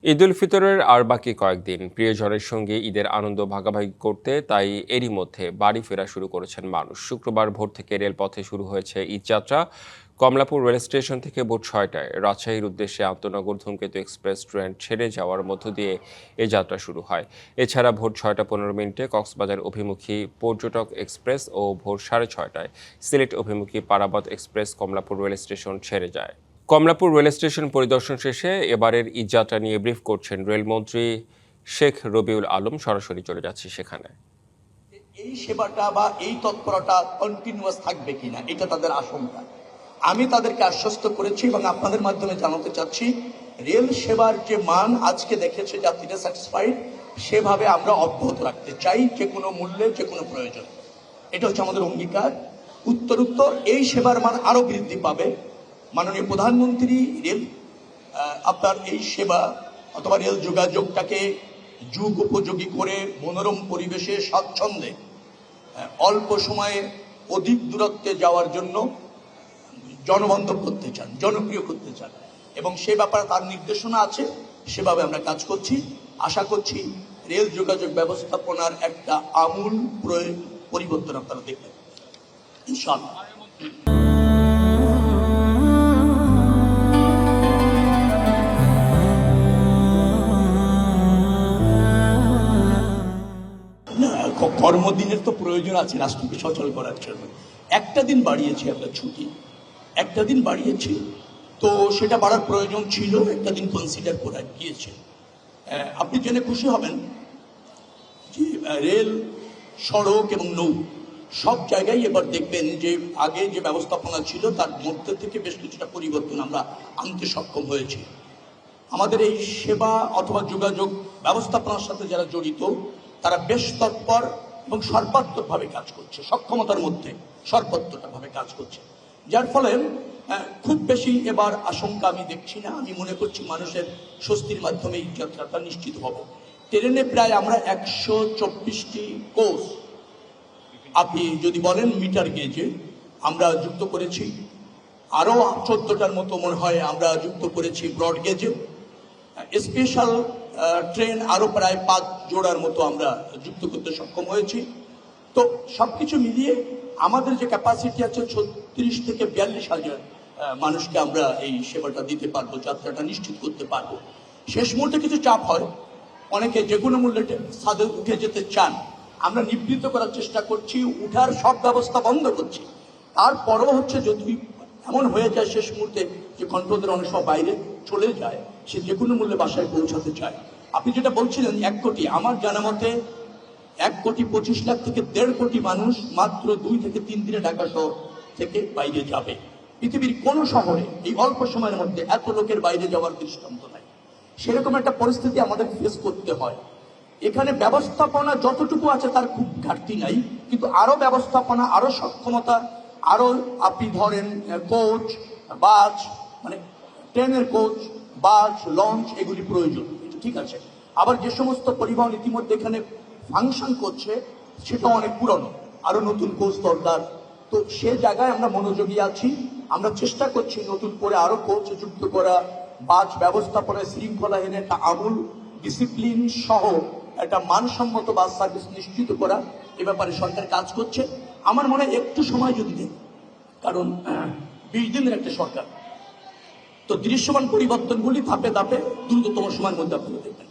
ঈদ উল ফিতরের আর বাকি কয়েকদিন প্রিয়জনের সঙ্গে ঈদের আনন্দ ভাগাভাগি করতে তাই এরই মধ্যে বাড়ি ফেরা শুরু করেছেন মানুষ। শুক্রবার ভোর থেকে রেলপথে শুরু হয়েছে ঈদযাত্রা। কমলাপুর রেল স্টেশন থেকে ভোর ৬টায় রাজশাহীর উদ্দেশ্যে আন্তনগর ধূমকেতু এক্সপ্রেস ট্রেন ছেড়ে যাওয়ার মধ্য দিয়ে এ যাত্রা শুরু হয়। এছাড়া ভোর ৬টা ১৫ মিনিটে কক্সবাজার অভিমুখী পর্যটক এক্সপ্রেস ও ভোর ৬:৩০টায় সিলেট অভিমুখী Parabat express Kamalapur rail station ছেড়ে যায়। কমলাপুর রেল স্টেশন পরিদর্শন শেষে এবারের ঈদযাত্রা নিয়ে ব্রিফ করছেন রেলমন্ত্রী শেখ রবিউল আলম। সরাসরি চলে যাচ্ছি সেখানে। এই সেবাটা বা এই তৎপরতা কন্টিনিউয়াস থাকবে কিনা এটা তাদের আশঙ্কা। আমি তাদেরকে আশ্বস্ত করেছি এবং আপনাদের মাধ্যমে জানাতে চাচ্ছি, রেল সেবার যে মান আজকে দেখেছে যাত্রীরা স্যাটিসফাইড, সেভাবে আমরা অব্যাহত রাখতে চাই, যে কোনো মূল্যে, যে কোনো প্রয়োজন। এটা হচ্ছে আমাদের অঙ্গীকার। উত্তরোত্তর এই সেবার মান আরো বৃদ্ধি পাবে। মাননীয় প্রধানমন্ত্রী আপনার এই সেবা অথবা রেল যোগাযোগটাকে যুগ উপযোগী করে মনোরম পরিবেশে স্বাচ্ছন্দ্যে অল্প সময়ে অধিক দূরত্বে যাওয়ার জন্য জনবান্ধব করতে চান, জনপ্রিয় করতে চান, এবং সে ব্যাপারে তার নির্দেশনা আছে। সেভাবে আমরা কাজ করছি। আশা করছি রেল যোগাযোগ ব্যবস্থাপনার একটা আমূল পরিবর্তন আপনারা দেখবেন ইনশাআল্লাহ। কর্মদিনের তো প্রয়োজন আছে রাষ্ট্রকে সচল করার জন্য। একটা দিন বাড়িয়েছি আমরা ছুটি, একটা দিন বাড়িয়েছি, তো সেটা বাড়ার প্রয়োজন ছিল, একটা দিন কনসিডার করা গিয়েছে। আপনি জেনে খুশি হবেন যে রেল, সড়ক এবং নৌ সব জায়গায় এবার দেখবেন যে আগে যে ব্যবস্থাপনা ছিল তার মধ্যে থেকে বেশ কিছুটা পরিবর্তন আমরা আনতে সক্ষম হয়েছি। আমাদের এই সেবা অথবা যোগাযোগ ব্যবস্থাপনার সাথে যারা জড়িত তারা বেশ তৎপর এবং সর্বাত্মকভাবে কাজ করছে, সক্ষমতার মধ্যে সর্বাত্মকভাবে কাজ করছে, যার ফলে খুব বেশি এবার আশঙ্কা আমি দেখছি না। আমি মনে করছি মানুষের স্বস্তির মাধ্যমে এই যাত্রাটা নিশ্চিত হবে। ট্রেনে প্রায় আমরা 124টি কোচ, আপনি যদি বলেন মিটার গেজে আমরা যুক্ত করেছি, আরও 14টার মতো মনে হয় আমরা যুক্ত করেছি ব্রড গেজে। স্পেশাল ট্রেন আরো প্রায় 5 জোড়ার মতো আমরা যুক্ত করতে সক্ষম হয়েছি। তো সবকিছু মিলিয়ে আমাদের যে ক্যাপাসিটি আছে 36 থেকে 42 হাজার মানুষকে আমরা এই সেবাটা দিতে পারবো, যাত্রাটা নিশ্চিত করতে পারবো। শেষ মুহূর্তে কিছু চাপ হয়, অনেকে যে কোনো মূল্যে ছাদে উঠে যেতে চান, আমরা নিবৃত্ত করার চেষ্টা করছি, উঠার সব ব্যবস্থা বন্ধ করছি। তারপরও হচ্ছে যদি এমন হয়ে যায় শেষ মুহূর্তে যে কন্ট্রোলের অনেক সময় বাইরে চলে যায়, সে যে কোনো মূল্যে বাসায় পৌঁছাতে চায়। আপনি যেটা বলছিলেন 1 কোটি, আমার জানা মতে 1,25,00,000 থেকে 1.5 কোটি মানুষ মাত্র 2 থেকে 3 দিনে ঢাকা শহর থেকে বাইরে যাবে। পৃথিবীর কোন শহরে এই অল্প সময়ের মধ্যে এত লোকের বাইরে যাওয়ার দৃষ্টান্ত নাই। সেরকম একটা পরিস্থিতি আমাদের ফেস করতে হয়। এখানে ব্যবস্থাপনা যতটুকু আছে তার খুব ঘাটতি নাই, কিন্তু আরো ব্যবস্থাপনা, আরো সক্ষমতা, আরো আপনি ধরেন কোচ, বাস, মানে ট্রেনের কোচ, বাস, লঞ্চ, এগুলি প্রয়োজন, ঠিক আছে। আবার যে সমস্ত পরিবহন ইতিমধ্যে এখানে ফাংশন করছে সেটা অনেক পুরনো, আরো নতুন কোচ দরকার। তো সে জায়গায় আমরা মনোযোগী আছি। আমরা চেষ্টা করছি নতুন করে আরো কোচ যুক্ত করা, বাস ব্যবস্থাপনায় শৃঙ্খলা এনে একটা আমূল ডিসিপ্লিন সহ একটা মানসম্মত বাস সার্ভিস নিশ্চিত করা, এ ব্যাপারে সরকার কাজ করছে। আমার মনে হয় একটু সময় যদি দেয়, কারণ 20 দিনের একটা সরকার, তো দৃশ্যমান পরিবর্তনগুলি ধাপে ধাপে দ্রুততম সময়ের মধ্যে আপনারা দেখবেন।